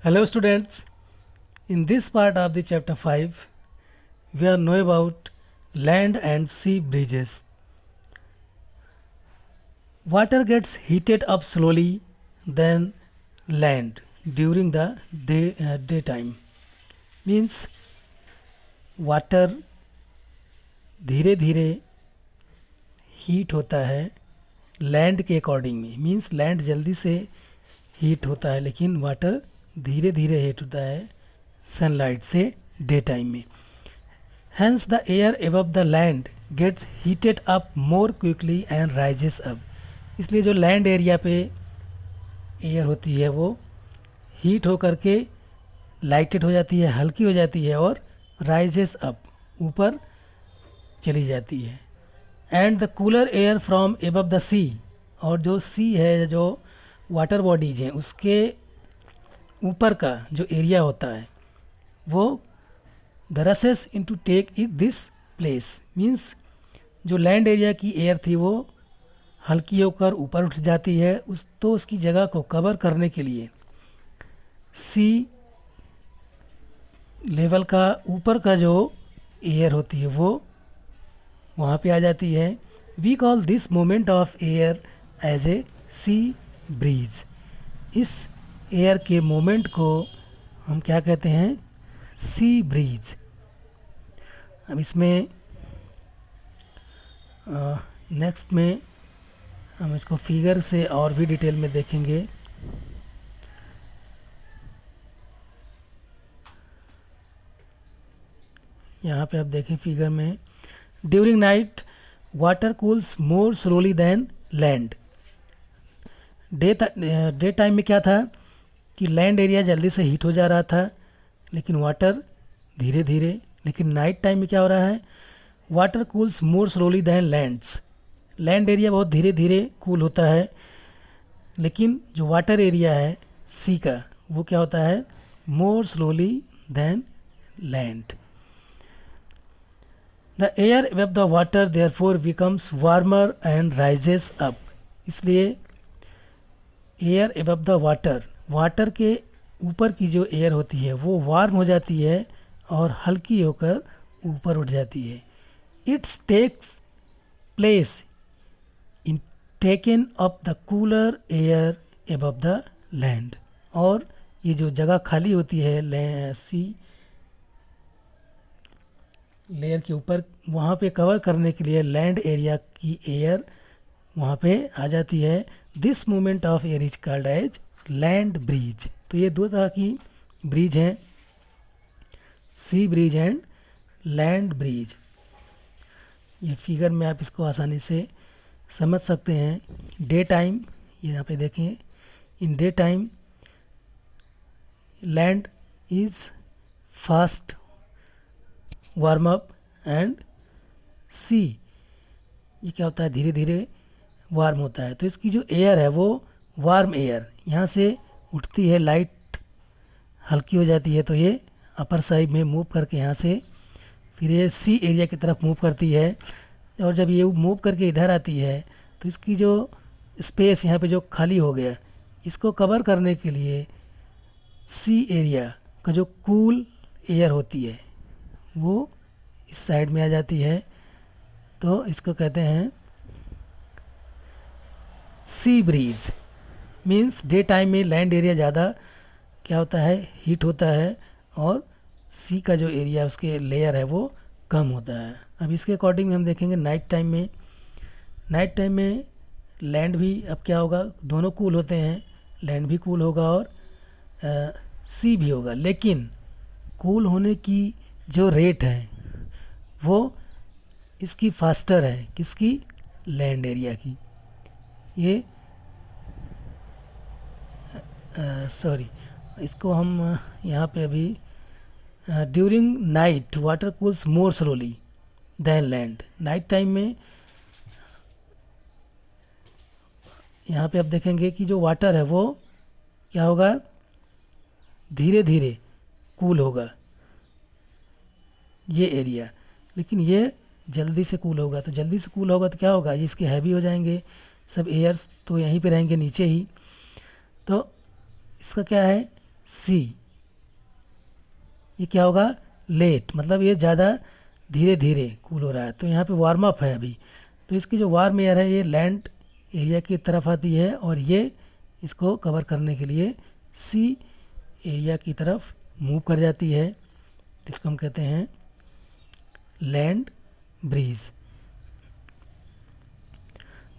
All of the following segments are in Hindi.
Hello students, in this part of the chapter 5, we are know about land and sea bridges. Water gets heated up slowly than land during the daytime. Means water धीरे धीरे हीट होता है लैंड के अकॉर्डिंग में. मीन्स लैंड जल्दी से हीट होता है लेकिन वाटर धीरे धीरे हीट होता है सनलाइट से डे टाइम में. Hence the air above the land gets heated up more quickly and rises up. इसलिए जो लैंड एरिया पे एयर होती है वो हीट हो करके लाइटेड हो जाती है, हल्की हो जाती है और राइजेस अप, ऊपर चली जाती है. And the cooler air from above the sea, और जो सी है, जो वाटर बॉडीज हैं उसके ऊपर का जो एरिया होता है वो the rises in to take it this place. Means जो लैंड एरिया की एयर थी वो हल्की होकर ऊपर उठ जाती है, उसकी जगह को कवर करने के लिए सी लेवल का ऊपर का जो एयर होती है वो वहाँ पे आ जाती है. We call this moment of air as a sea breeze. इस एयर के मोमेंट को हम क्या कहते हैं? Sea breeze. अब इसमें नेक्स्ट में हम इसको फिगर से और भी डिटेल में देखेंगे. यहाँ पे आप देखें फिगर में, during night water cools more slowly then land. Day time में क्या था कि लैंड एरिया जल्दी से हीट हो जा रहा था लेकिन वाटर धीरे धीरे. लेकिन नाइट टाइम में क्या हो रहा है? Water cools more slowly than lands. Land area बहुत धीरे धीरे कूल होता है लेकिन जो वाटर एरिया है सी का वो क्या होता है? More slowly than land. The air above the water therefore becomes warmer and rises up. इसलिए air above the water, water के ऊपर की जो एयर होती है वो वार्म हो जाती है और हल्की होकर ऊपर उठ जाती है. Its takes place in taken up the cooler air above the land. और ये जो जगह खाली होती है सी लेयर के ऊपर, वहाँ पे कवर करने के लिए लैंड एरिया की एयर वहाँ पे आ जाती है. This movement of air is called as land breeze. तो ये दो तरह की ब्रिज हैं, sea breeze and land breeze. ये फिगर में आप इसको आसानी से समझ सकते हैं. डे टाइम, ये यहाँ पे देखें, in day time land is fast warm up and sea, ये क्या होता है? धीरे धीरे वार्म होता है. तो इसकी जो एयर है वो वार्म एयर यहाँ से उठती है, लाइट हल्की हो जाती है तो ये अपर साइड में मूव करके यहाँ से फिर ये सी एरिया की तरफ मूव करती है. और जब ये मूव करके इधर आती है तो इसकी जो स्पेस यहाँ पे जो खाली हो गया इसको कवर करने के लिए सी एरिया का जो कूल एयर होती है वो इस साइड में आ जाती है. तो इसको कहते हैं sea bridge. Means day time में लैंड एरिया ज़्यादा क्या होता है? हीट होता है और सी का जो एरिया उसके लेयर है वो कम होता है. अब इसके अकॉर्डिंग हम देखेंगे नाइट टाइम में. नाइट टाइम में लैंड भी अब क्या होगा? दोनों कूल होते हैं, लैंड भी कूल होगा और सी भी होगा. लेकिन कूल होने की जो रेट है वो इसकी फास्टर है. किसकी? लैंड एरिया की. ये सॉरी, इसको हम यहाँ पे अभी during night water cools more slowly than land. Night time में यहाँ पे आप देखेंगे कि जो वाटर है वो क्या होगा? धीरे धीरे कूल होगा ये एरिया, लेकिन ये जल्दी से कूल होगा. तो जल्दी से कूल होगा तो क्या होगा? ये इसके हैवी हो जाएंगे सब एयर्स, तो यहीं पे रहेंगे नीचे ही. तो इसका क्या है? सी, ये क्या होगा, लेट, मतलब ये ज़्यादा धीरे धीरे कूल हो रहा है। तो यहाँ पे वार्म अप है अभी, तो इसकी जो वार्म एयर है ये लैंड एरिया की तरफ आती है और ये इसको कवर करने के लिए सी एरिया की तरफ मूव कर जाती है, जिसको हम कहते हैं land breeze.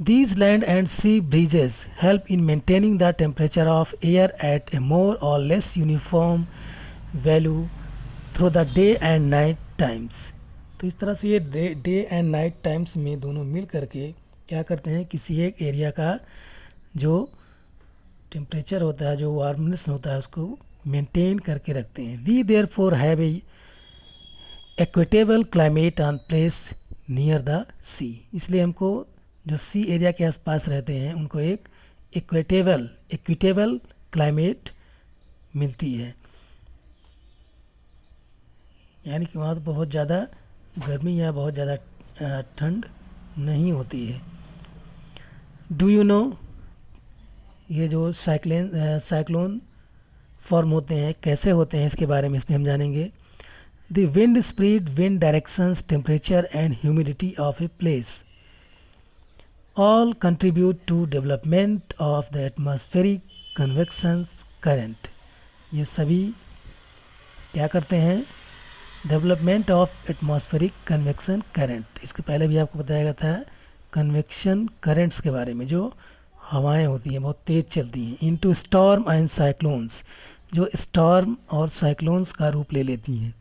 These land and sea breezes help in maintaining the temperature of air at a more or less uniform value through the day and night times। तो इस तरह से ये डे एंड नाइट टाइम्स में दोनों मिल करके क्या करते हैं, किसी एक एरिया का जो टेम्परेचर होता है, जो वार्मनेस होता है, उसको मेंटेन करके रखते हैं। We therefore have a equitable climate on place near the sea, इसलिए हमको जो सी एरिया के आसपास रहते हैं उनको एक इक्विटेबल क्लाइमेट मिलती है, यानी कि वहाँ तो बहुत ज़्यादा गर्मी या बहुत ज़्यादा ठंड नहीं होती है। डू यू नो, ये जो साइक्लोन फॉर्म होते हैं कैसे होते हैं, इसके बारे में इसमें हम जानेंगे। The wind speed, wind directions, temperature and humidity of a place all contribute to development of the atmospheric convection current। ये सभी क्या करते हैं, development of atmospheric convection current. इसके पहले भी आपको बताया गया था कन्वेक्शन करंट्स के बारे में, जो हवाएं होती हैं बहुत तेज़ चलती हैं, इनटू स्टॉर्म एंड साइक्लोन्स, जो स्टॉर्म और साइक्लोन्स का रूप ले लेती हैं।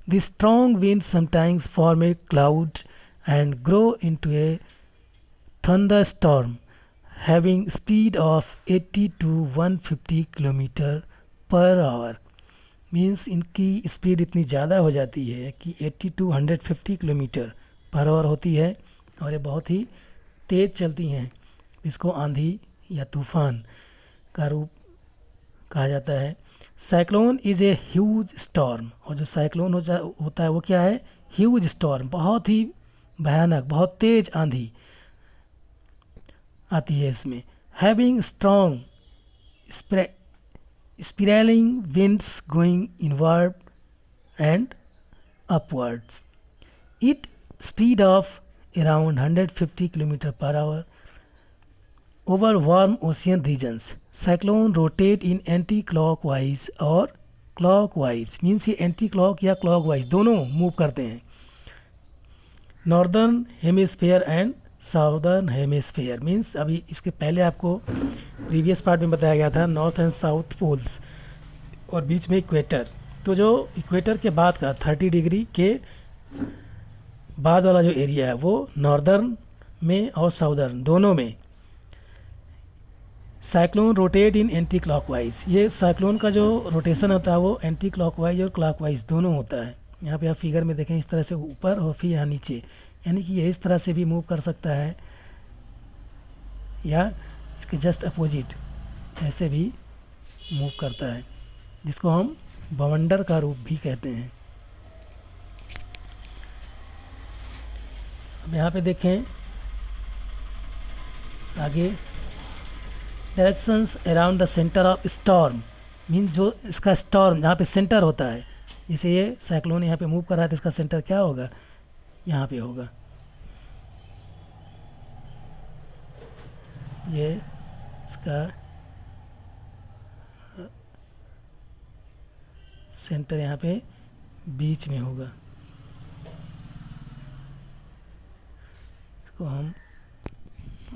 The strong wind sometimes form A cloud and grow into A thunderstorm having speed of 80 to 150 kilometre per our. Means इनकी स्पीड इतनी ज़्यादा हो जाती है कि 80 to 150 किलोमीटर पर आवर होती है और ये बहुत ही तेज़ चलती हैं। इसको आंधी या तूफ़ान का रूप कहा जाता है। Cyclone is a huge storm, और जो साइक्लोन होता है वो क्या है, ह्यूज स्टॉर्म, बहुत ही भयानक, बहुत तेज़ आंधी आती है इसमें। Having strong spiraling winds going inward and upwards, it speed of around 150 kilometre per hour over warm ocean regions. Cyclone rotate in anticlockwise और क्लॉक वाइज, मीन्स ये एंटी क्लॉक या क्लॉक वाइज दोनों मूव करते हैं। Northern hemisphere and southern hemisphere, means अभी इसके पहले आपको प्रीवियस पार्ट में बताया गया था नॉर्थ एंड साउथ पोल्स और बीच में इक्वेटर। तो जो इक्वेटर के बाद का 30 डिग्री के बाद वाला जो एरिया है वो नॉर्दर्न में और साउदर्न दोनों में। Cyclone rotate in anti clockwise, ये साइक्लोन का जो रोटेशन होता है वो एंटी क्लॉकवाइज और क्लॉकवाइज दोनों होता है। यहाँ पे आप फिगर में देखें, इस तरह से ऊपर और फिर यहाँ नीचे, यानी कि ये इस तरह से भी मूव कर सकता है या इसके जस्ट अपोजिट ऐसे भी मूव करता है, जिसको हम बवंडर का रूप भी कहते हैं। अब यहाँ पे देखें आगे, directions around the centre of storm, means जो इसका स्टॉर्म जहाँ पे सेंटर होता है, जैसे ये साइक्लोन यहाँ पे मूव कर रहा है तो इसका सेंटर क्या होगा, यहाँ पे होगा। ये इसका सेंटर यहाँ पे बीच में होगा। इसको हम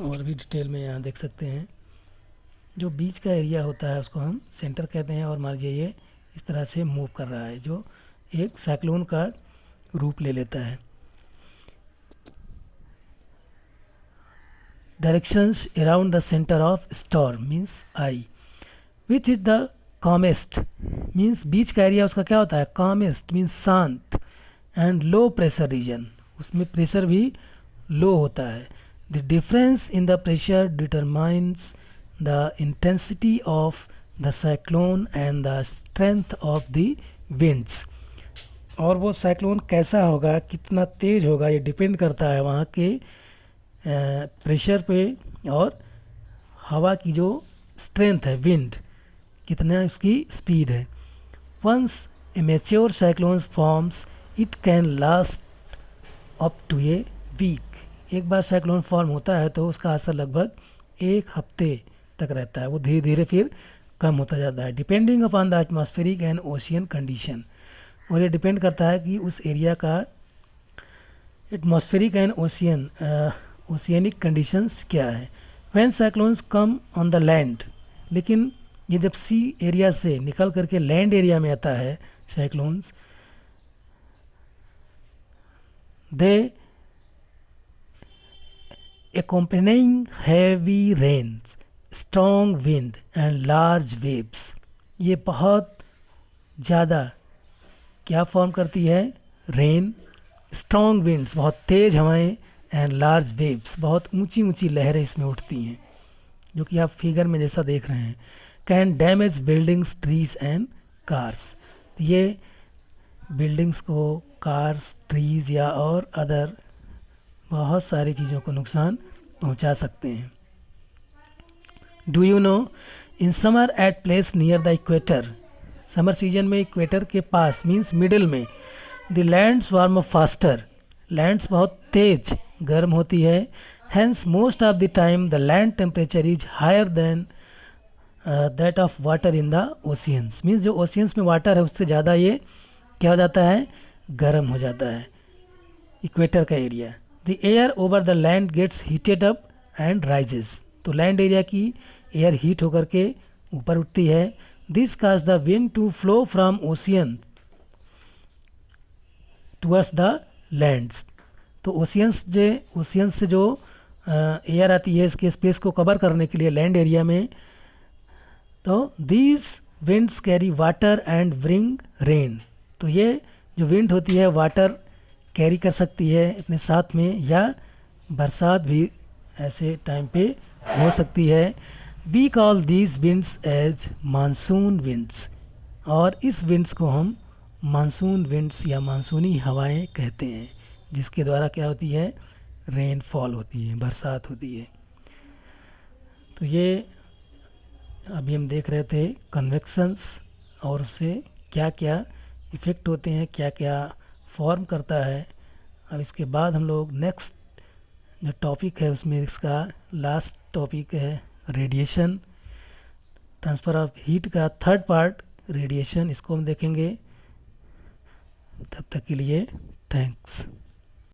और भी डिटेल में यहाँ देख सकते हैं। जो बीच का एरिया होता है उसको हम सेंटर कहते हैं, और मान लीजिए ये इस तरह से मूव कर रहा है जो एक साइक्लोन का रूप ले लेता है। Directions around the centre of storm means eye, which is the calmest, means बीच का एरिया उसका क्या होता है, calmest मीन्स शांत, एंड लो प्रेशर रीजन, उसमें प्रेशर भी लो होता है। The difference in the pressure determines the intensity of the cyclone and the strength of the winds, और वो साइक्लोन कैसा होगा, कितना तेज़ होगा, ये डिपेंड करता है वहाँ के प्रेशर पे और हवा की जो स्ट्रेंथ है, विंड कितना उसकी स्पीड है। Once a mature cyclone forms it can last up to a week. एक बार साइक्लोन फॉर्म होता है तो उसका असर लगभग एक हफ्ते तक रहता है, वो धीरे धीरे फिर कम होता जाता है, depending upon the atmospheric and ocean condition. और ये डिपेंड करता है कि उस एरिया का एटमॉस्फेरिक एंड ओशियनिक कंडीशंस क्या है। When cyclones come on the land, लेकिन ये जब सी एरिया से निकल करके लैंड एरिया में आता है cyclones, they accompanying heavy rains, strong wind and large waves। ये बहुत ज़्यादा क्या फॉर्म करती है, रेन, स्ट्रॉन्ग विंड्स बहुत तेज़ हवाएं, एंड लार्ज वेव्स बहुत ऊंची ऊंची लहरें इसमें उठती हैं, जो कि आप फिगर में जैसा देख रहे हैं। Can damage buildings, trees and cars. ये बिल्डिंग्स को, कार्स, ट्रीज़ या और अदर बहुत सारी चीज़ों को नुकसान पहुंचा सकते हैं। Do you know in summer at place near the equator, summer season में इक्वेटर के पास मीन्स मिडिल में, the lands warm up faster, lands बहुत तेज गर्म होती है। Hence most of the time the land temperature is higher than that of water in the oceans. Means जो ओशियंस में वाटर है उससे ज़्यादा ये क्या हो जाता है, गर्म हो जाता है इक्वेटर का area. The air over the land gets heated up and rises, तो लैंड एरिया की एयर हीट होकर के ऊपर उठती है। This cause the wind to flow from ocean towards the lands, तो ओशियंस से जो एयर आती है इसके स्पेस को कवर करने के लिए लैंड एरिया में, तो these winds carry water and bring rain, तो ये जो विंड होती है वाटर कैरी कर सकती है अपने साथ में, या बरसात भी ऐसे टाइम पे हो सकती है। We call these winds as monsoon winds, और इस विंड्स को हम मानसून विंड्स या मानसूनी हवाएं कहते हैं, जिसके द्वारा क्या होती है, रेन फॉल होती है, बरसात होती है। तो ये अभी हम देख रहे थे कन्वेक्शंस और उससे क्या क्या इफ़ेक्ट होते हैं, क्या क्या फॉर्म करता है। अब इसके बाद हम लोग नेक्स्ट जो टॉपिक है उसमें इसका लास्ट टॉपिक है रेडिएशन, ट्रांसफ़र ऑफ हीट का थर्ड पार्ट रेडिएशन, इसको हम देखेंगे। तब तक के लिए थैंक्स।